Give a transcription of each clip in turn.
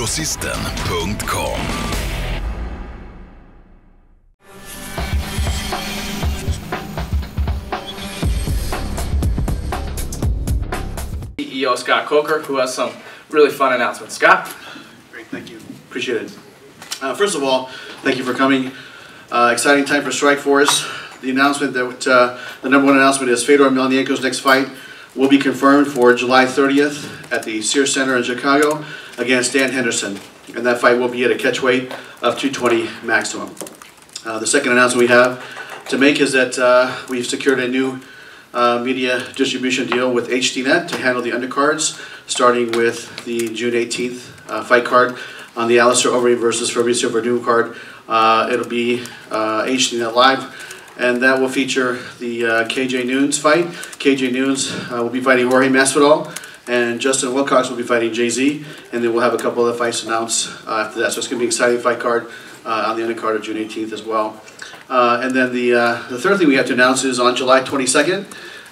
Grossisten.com. CEO Scott Coker, who has some really fun announcements. Scott? Great, thank you. Appreciate it. First of all, thank you for coming. Exciting time for Strikeforce. The announcement that the number one announcement is Fedor Emelianenko's next fight will be confirmed for July 30th at the Sears Center in Chicago against Dan Henderson, and that fight will be at a catch weight of 220 maximum. The second announcement we have to make is that we've secured a new media distribution deal with HDNet to handle the undercards, starting with the June 18th fight card on the Alistair Overeem versus Fabricio Verdum card. It'll be HDNet Live, and that will feature the KJ Noons fight. KJ Noons will be fighting Jorge Masvidal, and Justin Wilcox will be fighting Jay-Z, and then we'll have a couple other fights announced after that. So it's going to be an exciting fight card on the undercard of June 18th as well. And then the third thing we have to announce is on July 22nd,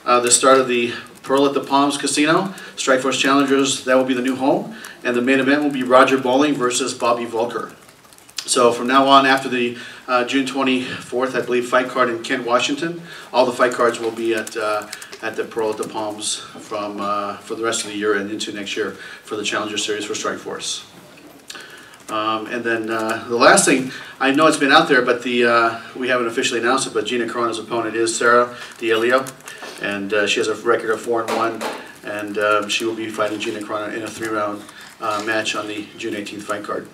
the start of the Pearl at the Palms Casino, Strikeforce Challengers. That will be the new home, and the main event will be Roger Bowling versus Bobby Volker. So from now on, after the June 24th, I believe, fight card in Kent, Washington, all the fight cards will be at the Pearl at the Palms for the rest of the year and into next year for the Challenger Series for Strikeforce. And then the last thing, I know it's been out there, but we haven't officially announced it, but Gina Carano's opponent is Sarah D'Elio, and she has a record of 4-1, and she will be fighting Gina Carano in a 3-round match on the June 18th fight card.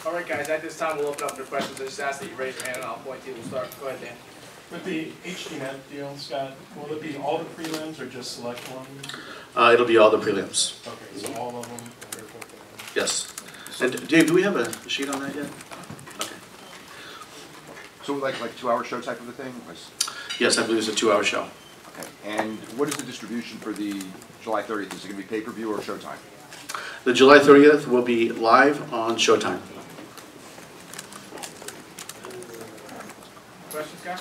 All right, guys, at this time we'll open up for questions. I just ask that you raise your hand and I'll point to you. We'll start. Go ahead, Dan. With the HDNet deal, Scott, will it be all the prelims or just select ones? It'll be all the prelims. Okay, so all of them? Yes. And Dave, do we have a sheet on that yet? Okay. So like 2-hour show type of a thing? Yes, I believe it's a 2-hour show. Okay. And what is the distribution for the July 30th? Is it going to be pay-per-view or Showtime? The July 30th will be live on Showtime. Questions, Scott?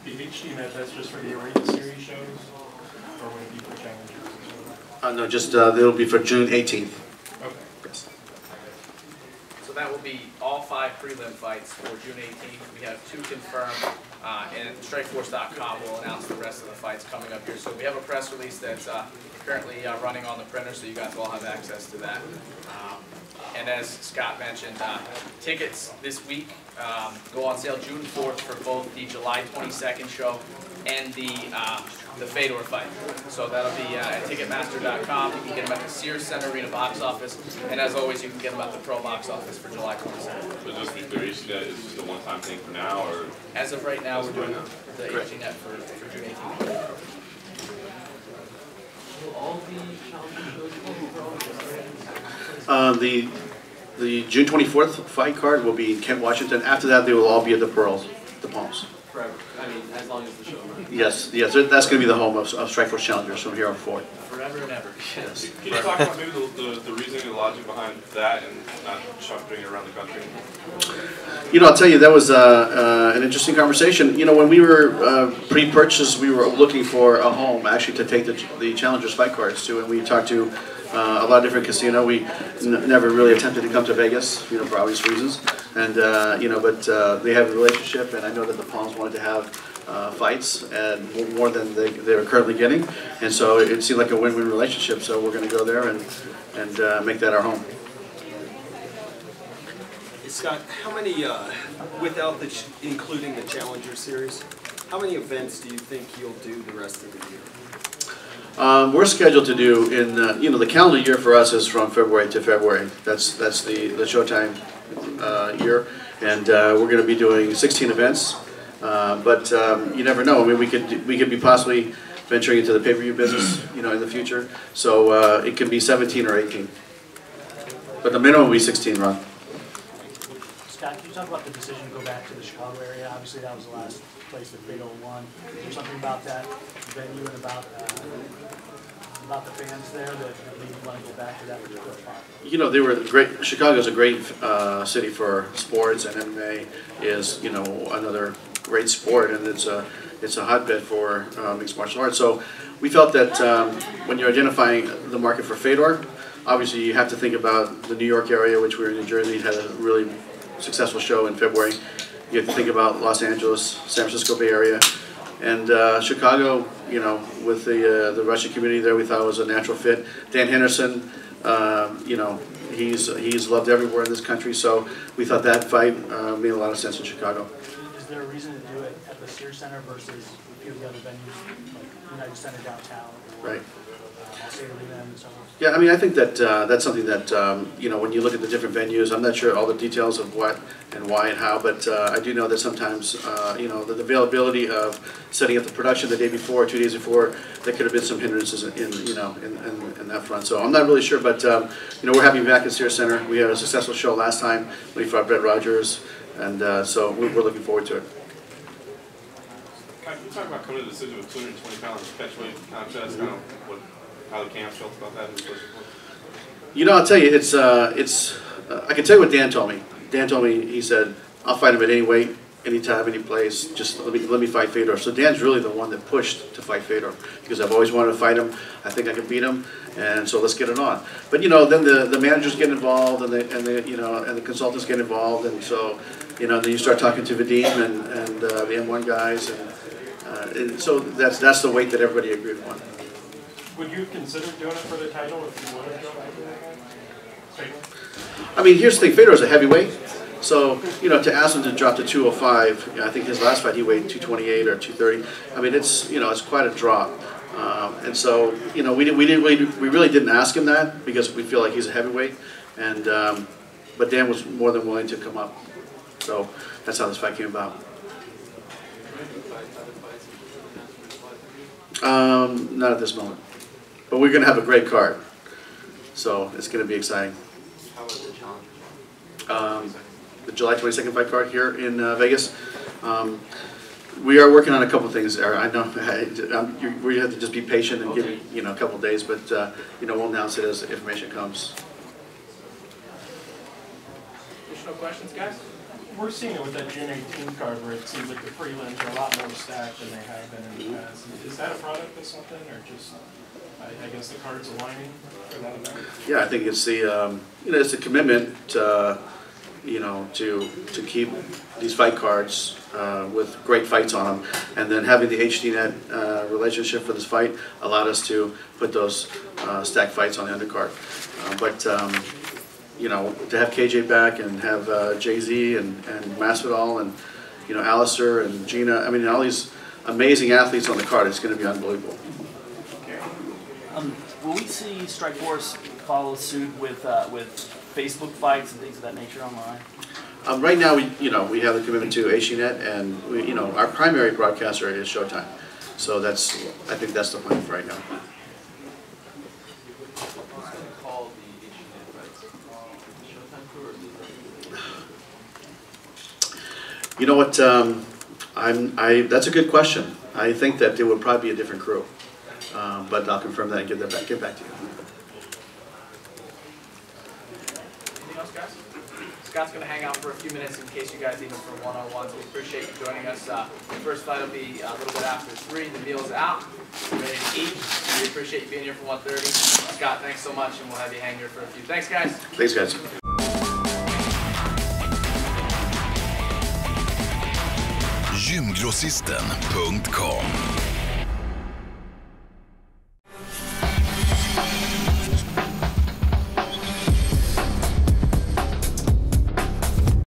The HDNet, that's just for the Arena Series shows? Or will it be for Challengers? No, just it'll be for June 18th. Okay. Yes. So that will be all 5 prelim fights for June 18th. We have 2 confirmed, and Strikeforce.com will announce the rest of the fights coming up here. So we have a press release that's currently running on the printer, so you guys will have access to that. And as Scott mentioned, tickets this week go on sale June 4th for both the July 22nd show and the Fedor fight. So that'll be at Ticketmaster.com. You can get them at the Sears Center Arena box office, and as always, you can get them at the Pro box office for July 22nd. So just the HDNet is just a one-time thing for now, or? As of right now, we're doing the HDNet for June 18th. The June 24th fight card will be in Kent, Washington. After that, they will all be at the Pearls, the Palms. Forever. I mean, as long as the show runs. Yes, yes, that's going to be the home of Strikeforce Challengers from here on forward. Forever and ever. Yes. Can you talk about maybe the reasoning and the logic behind that and not shuffling it around the country? You know, I'll tell you, that was an interesting conversation. You know, when we were pre-purchase, we were looking for a home actually to take the Challengers fight cards to, and we talked to a lot of different casinos. We never really attempted to come to Vegas, you know, for obvious reasons. And you know, but they have a relationship, and I know that the Palms wanted to have fights and more than they're currently getting, and so it seemed like a win-win relationship. So we're going to go there and make that our home. Scott, how many, without including the Challenger Series, how many events do you think you'll do the rest of the year? We're scheduled to do in you know, the calendar year for us is from February to February. That's the Showtime year, and we're going to be doing 16 events. But you never know. I mean, we could be possibly venturing into the pay-per-view business, you know, in the future. So it could be 17 or 18, but the minimum will be 16. Ron. Scott, can you talk about the decision to go back to the Chicago area? Obviously, that was the last place that Fedor won. Is there something about that venue and about the fans there that made you want to go back to that particular spot? You know, they were great. Chicago's a great city for sports, and MMA is, you know, another great sport, and it's a hotbed for mixed martial arts. So we felt that when you're identifying the market for Fedor, obviously you have to think about the New York area, which we're in New Jersey, had a really successful show in February. You have to think about Los Angeles, San Francisco Bay Area, and Chicago. You know, with the Russian community there, we thought it was a natural fit. Dan Henderson, you know, he's loved everywhere in this country, so we thought that fight made a lot of sense in Chicago. Is there a reason to do it at the Sears Center versus a few of the other venues, like United Center downtown? Or, Right. Arena and so on? Yeah, I mean, I think that that's something that, you know, when you look at the different venues, I'm not sure all the details of what and why and how, but I do know that sometimes, you know, the availability of setting up the production the day before or 2 days before, there could have been some hindrances in you know, in that front. So I'm not really sure, but, you know, we're happy to be back at Sears Center. We had a successful show last time. We fought Brett Rogers, and so we're looking forward to it. Can you talk about coming to the decision with 220 pounds catchweight contest, kind of how the camp felt about that? You know, I'll tell you, it's I can tell you what Dan told me. Dan told me, he said, I'll fight him at any weight, anytime, any place, just let me fight Fedor. So Dan's really the one that pushed to fight Fedor, because I've always wanted to fight him. I think I can beat him, and so let's get it on. But you know, then the managers get involved, and the consultants get involved, and so, you know, then you start talking to Vadim and the M1 guys, and so that's the weight that everybody agreed on. Would you have considered doing it for the title if you would have done it? I mean, here's the thing, Fedor's a heavyweight, so, you know, to ask him to drop to 205, you know, I think his last fight he weighed 228 or 230, I mean, it's, you know, it's quite a drop. And so, you know, we really didn't ask him that because we feel like he's a heavyweight, and but Dan was more than willing to come up, so that's how this fight came about. Not at this moment, but we're going to have a great card, so it's going to be exciting. How about the challenge? The July 22nd fight card here in Vegas. We are working on a couple things there. I know we have to just be patient and give me, you know, a couple days, but you know, we'll announce it as information comes. Additional questions, guys? We're seeing it with that June 18 card where it seems like the prelims are a lot more stacked than they have been in the past. Is that a product of something, or just, I guess, the cards aligning for that event? Yeah, I think it's the you know, it's a commitment you know, to keep these fight cards with great fights on them, and then having the HDNet relationship for this fight allowed us to put those stacked fights on the undercard. But you know, to have KJ back and have Jay-Z and Masvidal and, you know, Alistair and Gina, I mean, all these amazing athletes on the card, it's going to be unbelievable. Will we see Strikeforce follow suit with Facebook fights and things of that nature online? Right now, we have the commitment to HDNet, and you know, our primary broadcaster is Showtime, so I think that's the plan for right now. You know what? That's a good question. I think that it would probably be a different crew, but I'll confirm that and get back to you. Anything else, guys? Scott's going to hang out for a few minutes in case you guys need him for one-on-ones. We appreciate you joining us. The first fight will be a little bit after 3. The meal's out. We're ready to eat. We appreciate you being here for 1:30. Scott, thanks so much, and we'll have you hang here for a few. Thanks, guys. Thanks, guys. Gymgrossisten.com